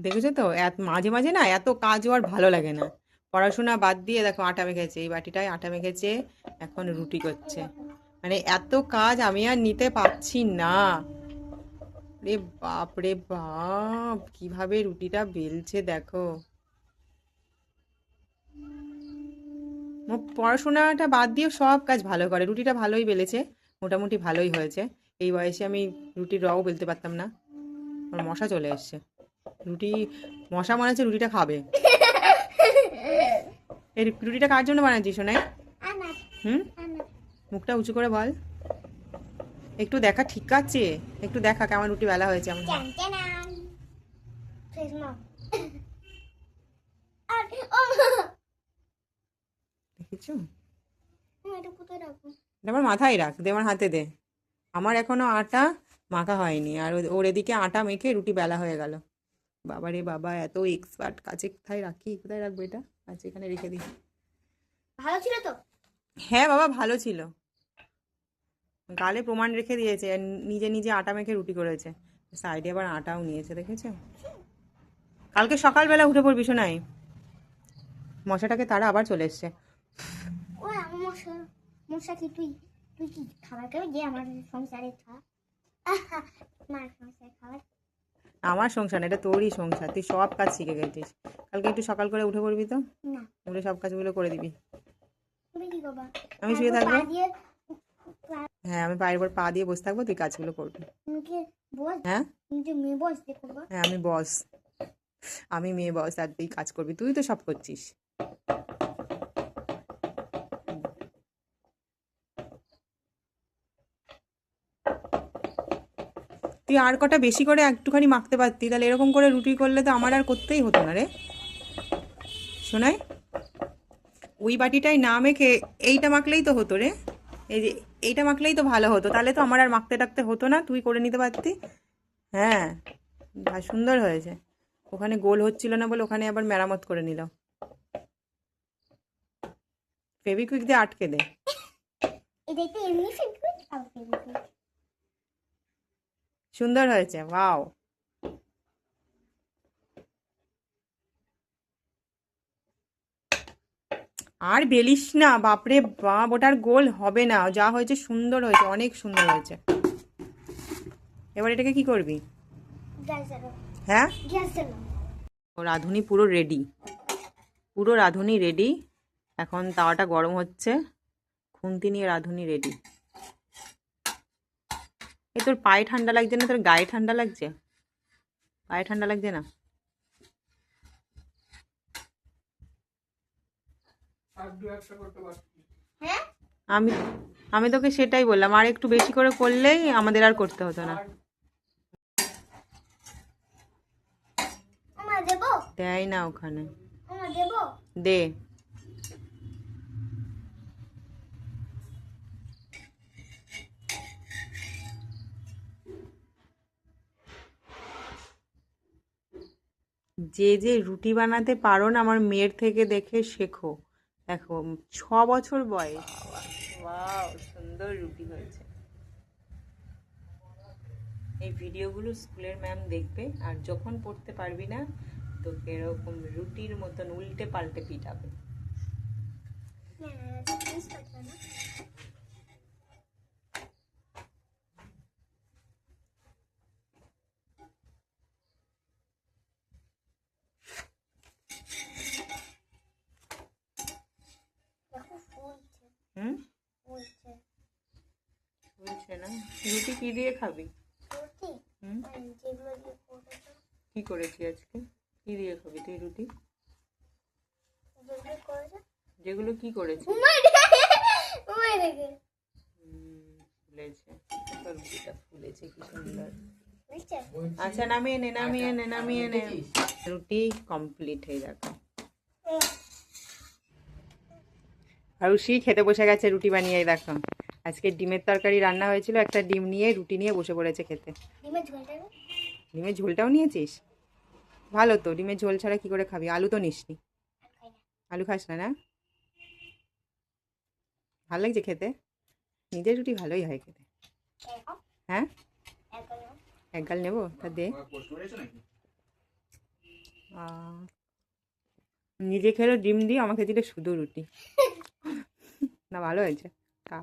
দেখেছো তো, মাঝে মাঝে না এত কাজও আর ভালো লাগে না। পড়াশোনা বাদ দিয়ে দেখো আটা মেখেছে, এই বাটিটায় আটা মেখেছে, এখন রুটি করছে। মানে এত কাজ আমি আর নিতে পারছি না। রে বাপ রে বাপ, কিভাবে রুটিটা বেলছে দেখো। পড়াশোনাটা বাদ দিয়ে সব কাজ ভালো করে, রুটিটা ভালোই বেলেছে, মোটামুটি ভালোই হয়েছে। এই বয়সে আমি রুটির রও বেলতে পারতাম না। আমার মশা চলে এসছে। রুটি, মশা মনে হচ্ছে রুটিটা খাবে। এই রুটিটা কার জন্য বানাচ্ছিস সোনাই? হুম, মুখটা উঁচু করে বল। একটু দেখা, ঠিক আছে, একটু দেখা কেমন রুটি বেলা হয়েছে আমার। দেখেছো, এটা আমার মাথায় রাখ, দে আমার হাতে দে। আমার এখনো আটা মাখা হয়নি, আর ওর এদিকে আটা মেখে রুটি বেলা হয়ে গেল। বাবা রে বাবা, এত এক্সপার্ট, কাছে কোথায় রাখি, কোথায় রাখবো এটা? আচ্ছা, এখানে রেখে দিই। ভালো ছিল তো? হ্যাঁ বাবা, ভালো ছিল। গালে প্রমাণ রেখে দিয়েছে, আর নিজে নিজে আটা মেখে রুটি করেছে। সাইডে আবার আটাও নিয়েছে, দেখেছো? কালকে সকালবেলা উঠে পড়বি শোনাই। মশাটাকে তারা আবার চলে এসছে। ওই আমার মশা, মশা কি তুই, তুই কি খাবার খাবি যে আমার সংসারে খা? মার সংসারে খাবার। আমার সংসার না, এটা তোরই সংসার, তুই সব কাজ শিখে গেছিস। কালকে একটু সকাল করে উঠে পড়বি তো, না, উঠে সব কাজগুলো করে দিবি। তুমি কি করবা? আমি শুয়ে থাকবো। পা দিয়ে হ্যাঁ, আমি পায়ের উপর পা দিয়ে বসে থাকবো, তুই কাজগুলো করবি। তুমি কি বস? হ্যাঁ তুমি যে মেয়ে বস দিয়ে করবা? হ্যাঁ, আমি বস, আমি মেয়ে বস, আর তুই কাজ করবি, তুই তো সব করছিস। তুই আর কটা বেশি করে একটুখানি মাখতে পারতি, তাহলে এরকম করে রুটি করলে তো আমার আর করতেই হতো না রে শোনাই। ওই বাটিটাই না মেখে এইটা মাখলেই তো হতো রে। এই যে এইটা মাখলেই তো ভালো হতো, তাহলে তো আমার আর মাখতে টাকতে হতো না, তুই করে নিতে পারতি। হ্যাঁ, সুন্দর হয়েছে। ওখানে গোল হচ্ছিল না বলে ওখানে আবার মেরামত করে নিল। ফেভিকুইক দিয়ে আটকে দে। এটাই তো এমনি ফেলবে, আবার ফেলবে। সুন্দর হয়েছে, ওয়াও। আর বেলিস না, বাপরে বাপ, ওটার গোল হবে না, যা হয়েছে সুন্দর হয়েছে, অনেক সুন্দর হয়েছে। এবার এটাকে কি করবি? গ্যাস জ্বালাও, হ্যাঁ, গ্যাস জ্বালাও। রাঁধুনি পুরো রেডি, পুরো রাঁধুনি রেডি। এখন তাওয়াটা গরম হচ্ছে, খুন্তি নিয়ে রাঁধুনি রেডি। এই তোর পায়ে ঠান্ডা লাগছে না, তোর গায়ে ঠান্ডা লাগছে? পায়ে ঠান্ডা লাগছে না? হ্যাঁ, আমি আমি তোকে সেটাই বললাম, আর একটু বেশি করে করলেই আমাদের আর করতে হতো না। আমার দেবো, দেয় না ওখানে। আমার দেবো। দে। যে যে রুটি বানাতে পারো না, আমার মেয়ের থেকে দেখে শেখো। দেখো, 6 বছর বয়স, ওয়াও, সুন্দর রুটি হয়েছে। এই ভিডিওগুলো স্কুলের ম্যাম দেখবে, আর যখন পড়তে পারবি না তোকে এরকম রুটির মতন উল্টে পাল্টে পিটাবে। হুম, বুঝছে না। রুটি কি দিয়ে খাবি? হুম, কি করেছি আজকে? কি দিয়ে খাবি তুই রুটি? যেগুলো কি করেছি? ফুলেছে, রুটিটা ফুলেছে কি সুন্দর। আচ্ছা, নামিয়ে নে, নামিয়ে নে, নামিয়ে নে। রুটি কমপ্লিট হয়ে যাবে। আরুষি খেতে বসে গেছে রুটি বানিয়ে, দেখো। আজকে ডিমের তরকারি রান্না হয়েছিল, একটা ডিম নিয়ে রুটি নিয়ে বসে পড়েছে খেতে। ডিমের ঝোলটাও নিয়েছিস? ভালো তো, ডিমের ঝোল ছাড়া কি করে খাবি? আলু তো নিসনি। আলু খাস না, না? ভালো লাগছে খেতে? নিজের রুটি ভালোই হয় খেতে। হ্যাঁ, এক গাল নেবো, তা দে। নিজে খেলো ডিম দিয়ে, আমাকে দিলে শুধু রুটি। না ভালো হয়েছে, খা।